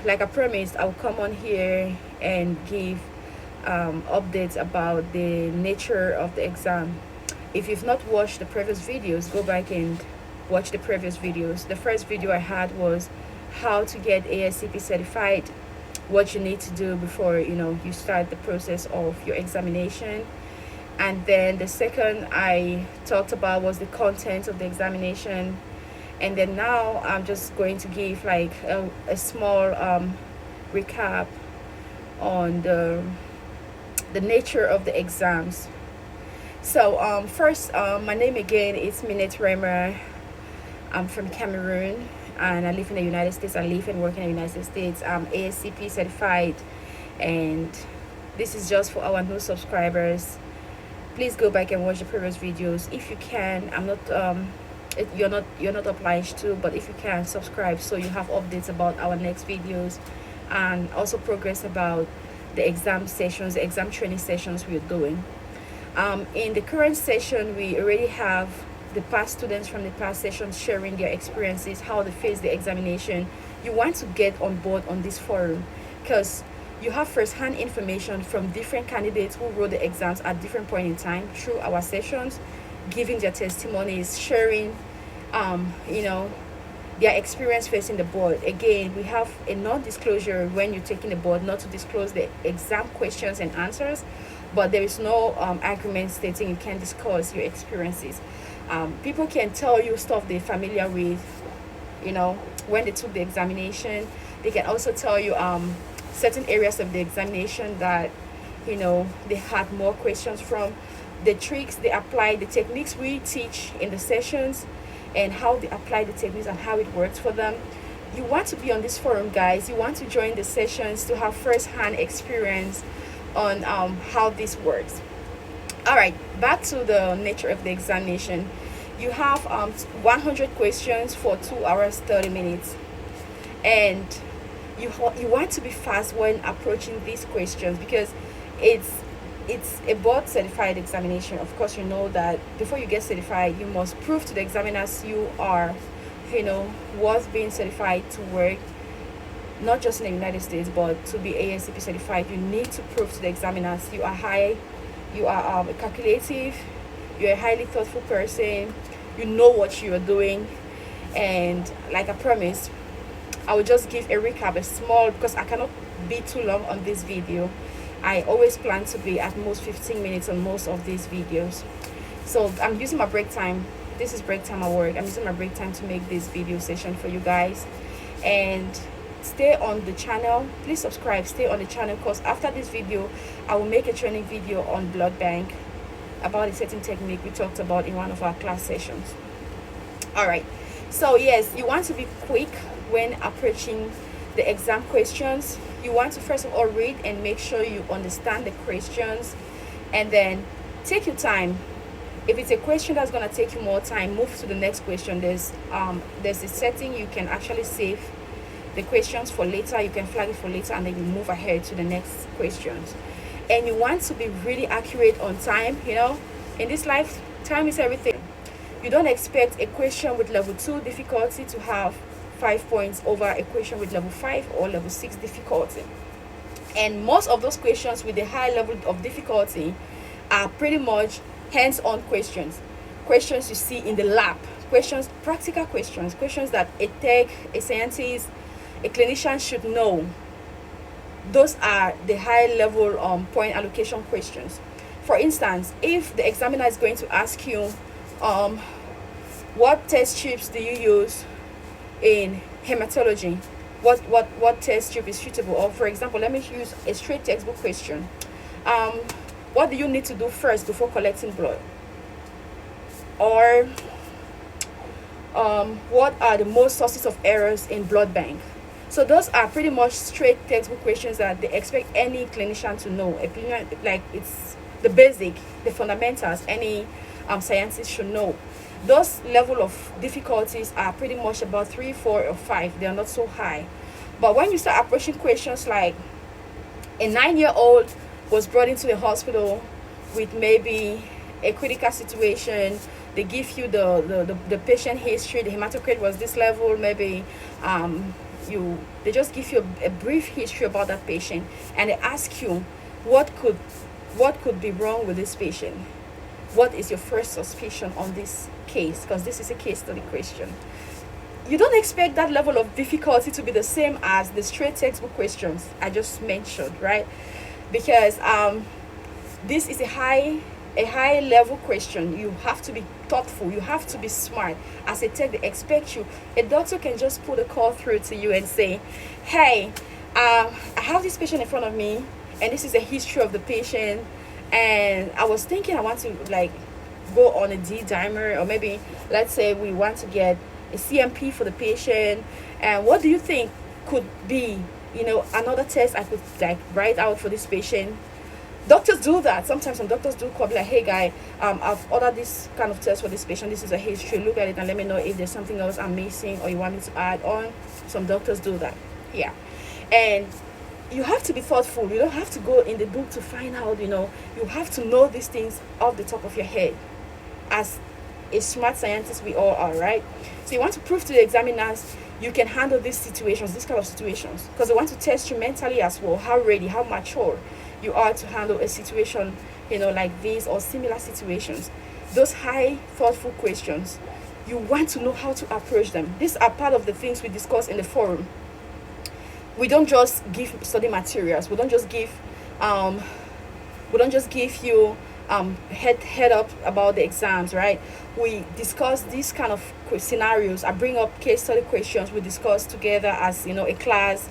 like I promised, I'll come on here and give updates about the nature of the exam. If you've not watched the previous videos, go back and watch the previous videos. The first video I had was how to get ASCP certified, what you need to do before you start the process of your examination. And then the second I talked about was the content of the examination. And then now I'm just going to give like a small recap on the nature of the exams. So first, my name again is Minette Remer. I'm from Cameroon and I live in the United States. I live and work in the United States. I'm ASCP certified, and this is just for our new subscribers. Please go back and watch the previous videos if you can. I'm not you're not obliged to, but if you can, subscribe so you have updates about our next videos, and also progress about the exam sessions, the exam training sessions we're doing. In the current session, we already have the past students from the past sessions sharing their experiences, how they face the examination. You want to get on board on this forum because you have first-hand information from different candidates who wrote the exams at different point in time through our sessions, giving their testimonies, sharing their experience facing the board. Again, we have a non-disclosure when you're taking the board, not to disclose the exam questions and answers, but there is no agreement stating you can discuss your experiences. People can tell you stuff they're familiar with, when they took the examination. They can also tell you certain areas of the examination that they had more questions from, the tricks they apply, the techniques we teach in the sessions, and how they apply the techniques and how it works for them. You want to be on this forum, guys. You want to join the sessions to have first-hand experience on how this works. All right, back to the nature of the examination. You have 100 questions for 2 hours 30 minutes, and you want to be fast when approaching these questions because it's a board certified examination. Of course, you know that before you get certified, you must prove to the examiners you are worth being certified to work, not just in the United States, but to be ASCP certified. You need to prove to the examiners you are calculative, you're a highly thoughtful person, you know what you are doing. And like I promised, I will just give a recap, a small, because I cannot be too long on this video. I always plan to be at most 15 minutes on most of these videos. So I'm using my break time. This is break time at work. I'm using my break time to make this video session for you guys. And stay on the channel. Please subscribe. Stay on the channel because after this video, I will make a training video on blood bank about a certain technique we talked about in one of our class sessions. All right. So yes, you want to be quick when approaching the exam questions. You want to first of all read and make sure you understand the questions, and then take your time. If it's a question that's going to take you more time, move to the next question. There's a setting you can actually save the questions for later. You can flag it for later, and then you move ahead to the next questions. And you want to be really accurate on time. In this life, time is everything. You don't expect a question with level 2 difficulty to have 5 points over a question with level 5 or level 6 difficulty. And most of those questions with a high level of difficulty are pretty much hands-on questions you see in the lab, questions, practical questions that a tech, a scientist, a clinician should know. Those are the high level point allocation questions. For instance, if the examiner is going to ask you what test tubes do you use in hematology, what test tube is suitable, or for example, let me use a straight textbook question. What do you need to do first before collecting blood? Or what are the most sources of errors in blood bank? So those are pretty much straight textbook questions that they expect any clinician to know. Like it's the basic, the fundamentals any scientist should know. Those level of difficulties are pretty much about 3, 4, or 5. They are not so high. But when you start approaching questions like a 9-year-old was brought into the hospital with maybe a critical situation, they give you the patient history, the hematocrit was this level, maybe they just give you a brief history about that patient, and they ask you what could be wrong with this patient. What is your first suspicion on this case? Because this is a case study question. You don't expect that level of difficulty to be the same as the straight textbook questions I just mentioned, right? Because this is a high level question. You have to be thoughtful, you have to be smart. As a tech, they expect you. A doctor can just put a call through to you and say, hey, I have this patient in front of me, and this is a history of the patient, and I was thinking I want to like go on a D-dimer, or maybe let's say we want to get a CMP for the patient, and what do you think could be, another test I could like write out for this patient? Doctors do that. Sometimes some doctors do call, like, hey guy, I've ordered this kind of test for this patient, this is a history, look at it and let me know if there's something else I'm missing or you want me to add on. Some doctors do that. Yeah. And you have to be thoughtful. You don't have to go in the book to find out, you have to know these things off the top of your head. As a smart scientist we all are, right? So you want to prove to the examiners you can handle these situations, these kind of situations, because they want to test you mentally as well, how ready, how mature you are to handle a situation, like this or similar situations. Those high thoughtful questions, you want to know how to approach them. These are part of the things we discuss in the forum. We don't just give study materials. We don't just give you head up about the exams, right? We discuss these kind of scenarios. I bring up case study questions. We discuss together as a class,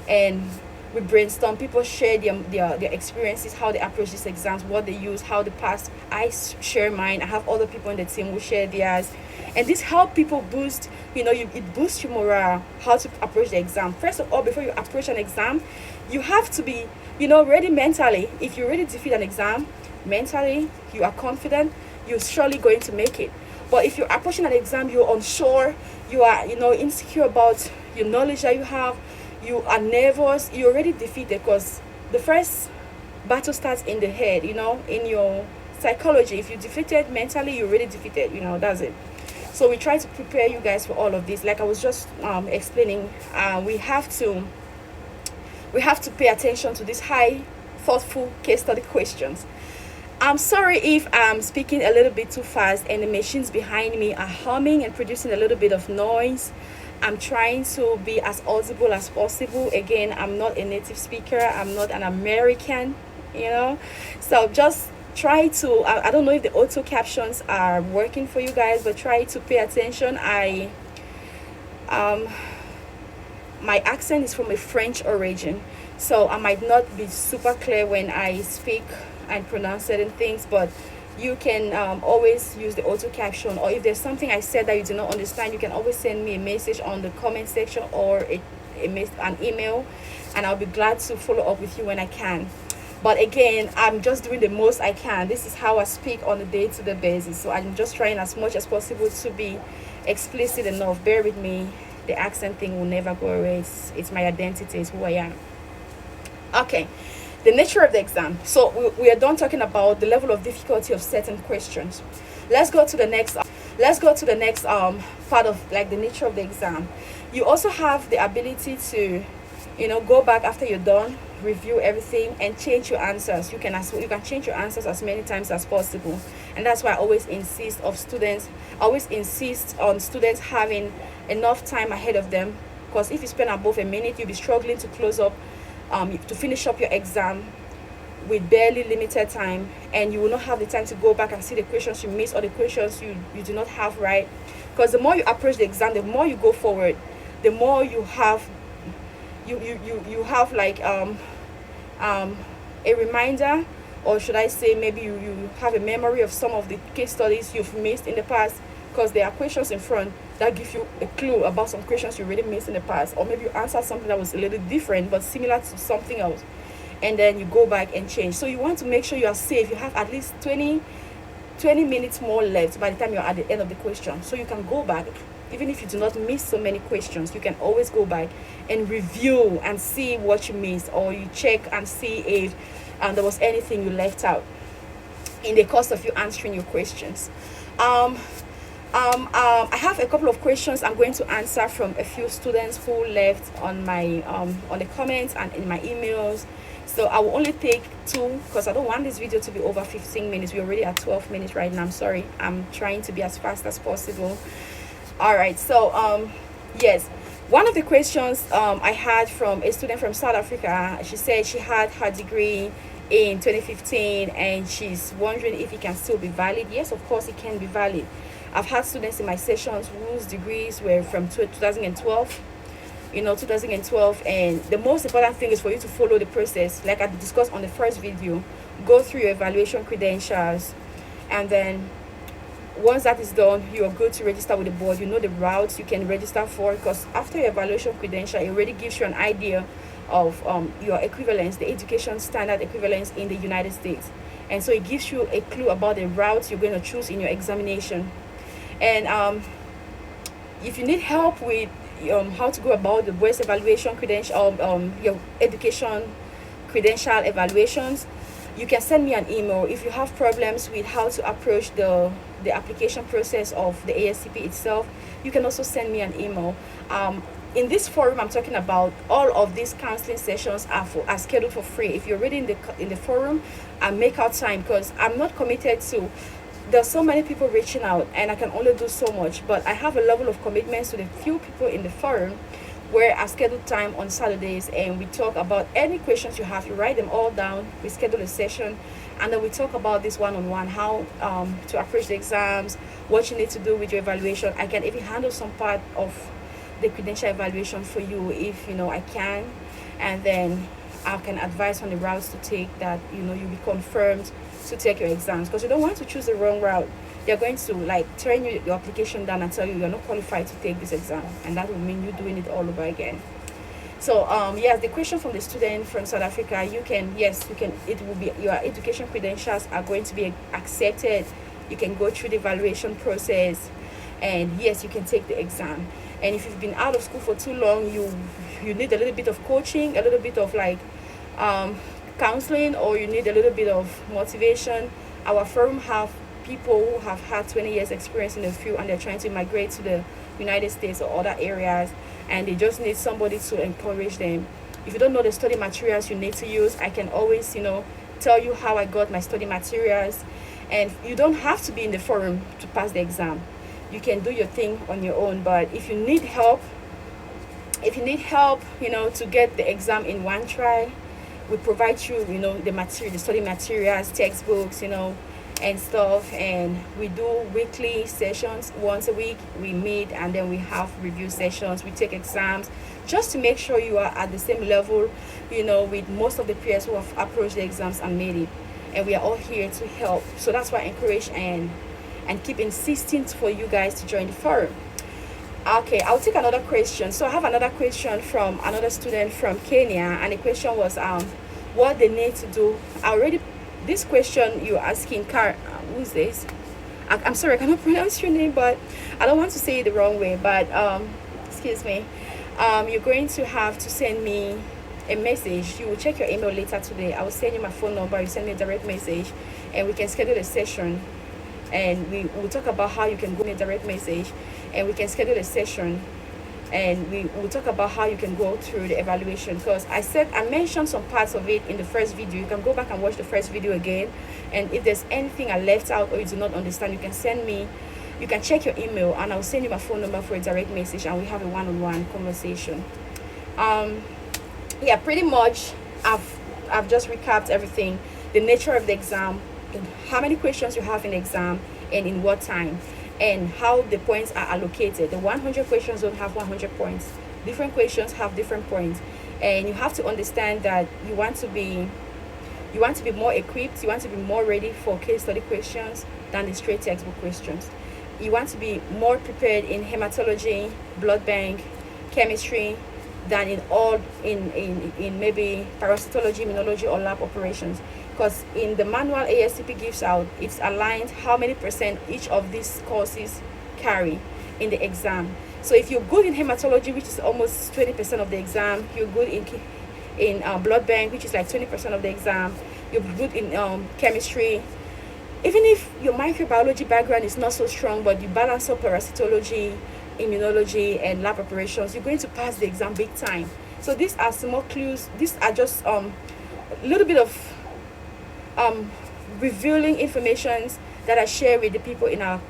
and we brainstorm. People share their experiences, how they approach these exams, what they use, how they pass. I share mine. I have other people in the team who share theirs, and this help people boost. It boosts your morale. How to approach the exam. First of all, before you approach an exam, you have to be ready mentally. If you really defeat an exam mentally, you are confident, you're surely going to make it. But if you're approaching an exam, you're unsure, you are insecure about your knowledge that you have, you are nervous, you're already defeated, because the first battle starts in the head, in your psychology. If you're defeated mentally, you're already defeated, that's it. So we try to prepare you guys for all of this. Like I was just explaining, we have to pay attention to these high thoughtful case study questions. I'm sorry if I'm speaking a little bit too fast and the machines behind me are humming and producing a little bit of noise. I'm trying to be as audible as possible. Again, I'm not a native speaker. I'm not an American, So just try to, I don't know if the auto captions are working for you guys, but try to pay attention. My accent is from a French origin, so I might not be super clear when I speak and pronounce certain things, but you can always use the auto caption, or if there's something I said that you do not understand, you can always send me a message on the comment section or an email, and I'll be glad to follow up with you when I can. But again, I'm just doing the most I can. This is how I speak on a day-to-day basis, so I'm just trying as much as possible to be explicit enough. Bear with me. The accent thing will never go away. It's my identity. It's who I am. Okay. The nature of the exam. So we are done talking about the level of difficulty of certain questions. Let's go to the next part of like the nature of the exam. You also have the ability to go back after you're done, review everything, and change your answers. You can change your answers as many times as possible, and that's why I always insist on students having enough time ahead of them, because if you spend above a minute, you'll be struggling to close up to finish up your exam with barely limited time, and you will not have the time to go back and see the questions you missed or the questions you do not have right. Because the more you approach the exam, the more you go forward, the more you have like a reminder, or should I say maybe you have a memory of some of the case studies you've missed in the past, because there are questions in front that give you a clue about some questions you really missed in the past, or maybe you answered something that was a little different but similar to something else, and then you go back and change. So you want to make sure you are safe. You have at least 20 minutes more left by the time you're at the end of the question, so you can go back. Even if you do not miss so many questions, you can always go back and review and see what you missed, or you check and see if there was anything you left out in the course of you answering your questions. I have a couple of questions I'm going to answer from a few students who left on my on the comments and in my emails. So I will only take two because I don't want this video to be over 15 minutes. We're already at 12 minutes right now. I'm sorry. I'm trying to be as fast as possible. All right. So yes, one of the questions I had from a student from South Africa. She said she had her degree in 2015 and she's wondering if it can still be valid. Yes, of course it can be valid. I've had students in my sessions whose degrees were from 2012, 2012. And the most important thing is for you to follow the process. Like I discussed on the first video, go through your evaluation credentials. And then once that is done, you are good to register with the board. You know the routes you can register for, because after your evaluation credential, it already gives you an idea of your equivalence, the education standard equivalence in the United States. And so it gives you a clue about the routes you're going to choose in your examination. And if you need help with how to go about the voice evaluation credential, your education credential evaluations, you can send me an email. If you have problems with how to approach the application process of the ASCP itself, you can also send me an email. In this forum I'm talking about, all of these counseling sessions are scheduled for free. If you're already in the forum, make out time, because I'm not committed to. There's so many people reaching out and I can only do so much, but I have a level of commitments to the few people in the forum where I schedule time on Saturdays and we talk about any questions you have. You write them all down, we schedule a session, and then we talk about this one-on-one, how to approach the exams, what you need to do with your evaluation. I can even handle some part of the credential evaluation for you if I can, and then I can advise on the routes to take that you'll be confirmed to take your exams, because you don't want to choose the wrong route. They're going to turn your application down and tell you you're not qualified to take this exam, and that will mean you doing it all over again. So yes, the question from the student from South Africa, you can it will be, your education credentials are going to be accepted. You can go through the evaluation process, and yes, you can take the exam. And if you've been out of school for too long, you need a little bit of coaching, a little bit of counseling, or you need a little bit of motivation. Our firm have people who have had 20 years experience in the field and they're trying to migrate to the United States or other areas, and they just need somebody to encourage them. If you don't know the study materials you need to use, I can always tell you how I got my study materials. And you don't have to be in the forum to pass the exam. You can do your thing on your own. But if you need help, to get the exam in one try, we provide you, the study materials, textbooks, and stuff. And we do weekly sessions. Once a week we meet, and then we have review sessions. We take exams just to make sure you are at the same level, with most of the peers who have approached the exams and made it. And we are all here to help. So that's why I encourage and keep insisting for you guys to join the forum. Okay, I'll take another question. So I have another question from another student from Kenya, and the question was what they need to do. This question you're asking, who's this? I'm sorry, I cannot pronounce your name, but I don't want to say it the wrong way, but excuse me. You're going to have to send me a message. You will check your email later today. I will send you my phone number. You send me a direct message and we can schedule a session, and we will talk about how you can go in a direct message, and we can schedule a session, and we will talk about how you can go through the evaluation. Because I mentioned some parts of it in the first video. You can go back and watch the first video again, and if there's anything I left out or you do not understand, you can check your email, and I'll send you my phone number for a direct message, and we have a one-on-one conversation. Yeah, pretty much I've just recapped everything: the nature of the exam, how many questions you have in the exam, and in what time, and how the points are allocated. The 100 questions don't have 100 points. Different questions have different points, and you have to understand that you want to be more equipped, you want to be more ready for case study questions than the straight textbook questions. You want to be more prepared in hematology, blood bank, chemistry, than in maybe parasitology, immunology, or lab operations. Because in the manual ASCP gives out, it's aligned how many percent each of these courses carry in the exam. So if you're good in hematology, which is almost 20% of the exam, you're good in blood bank, which is like 20% of the exam, you're good in chemistry, Even if your microbiology background is not so strong, but you balance up parasitology, immunology, and lab operations, you're going to pass the exam big time. So these are small clues. These are just a little bit of um, revealing informations that I share with the people in our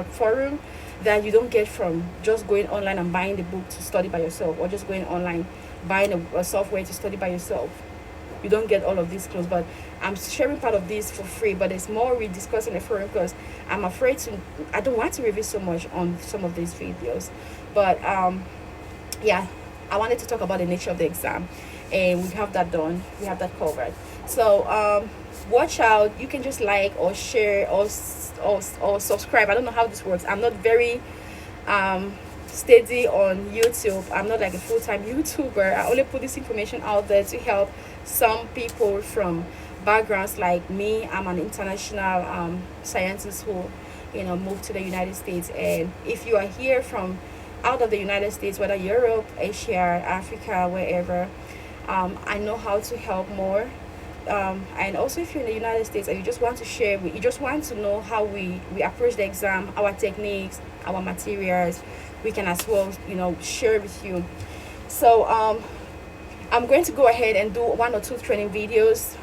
forum that you don't get from just going online and buying the book to study by yourself, or just going online buying a software to study by yourself. You don't get all of these clues, but I'm sharing part of this for free. But there's more we discuss in the forum, because I don't want to reveal so much on some of these videos. But yeah, I wanted to talk about the nature of the exam, and we have that done. We have that covered. So watch out. You can just like or share or subscribe. I don't know how this works. I'm not very steady on YouTube. I'm not like a full-time YouTuber. I only put this information out there to help some people from backgrounds like me. I'm an international scientist who, moved to the United States. And if you are here from out of the United States, whether Europe, Asia, Africa, wherever, I know how to help more. And also, if you're in the United States and you just want to share, you just want to know how we approach the exam, our techniques, our materials, we can as well, share with you. So I'm going to go ahead and do 1 or 2 training videos.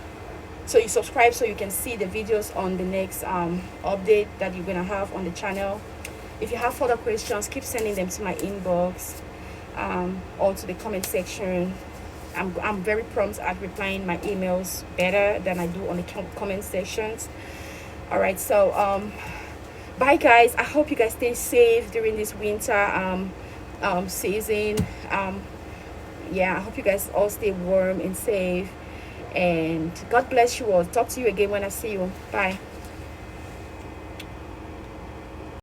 So you subscribe so you can see the videos on the next update that you're gonna have on the channel. If you have further questions, keep sending them to my inbox or to the comment section. I'm very prompt at replying my emails better than I do on the comment sections. All right, so bye guys. I hope you guys stay safe during this winter season. Yeah, I hope you guys all stay warm and safe, and God bless you all. Talk to you again when I see you. Bye.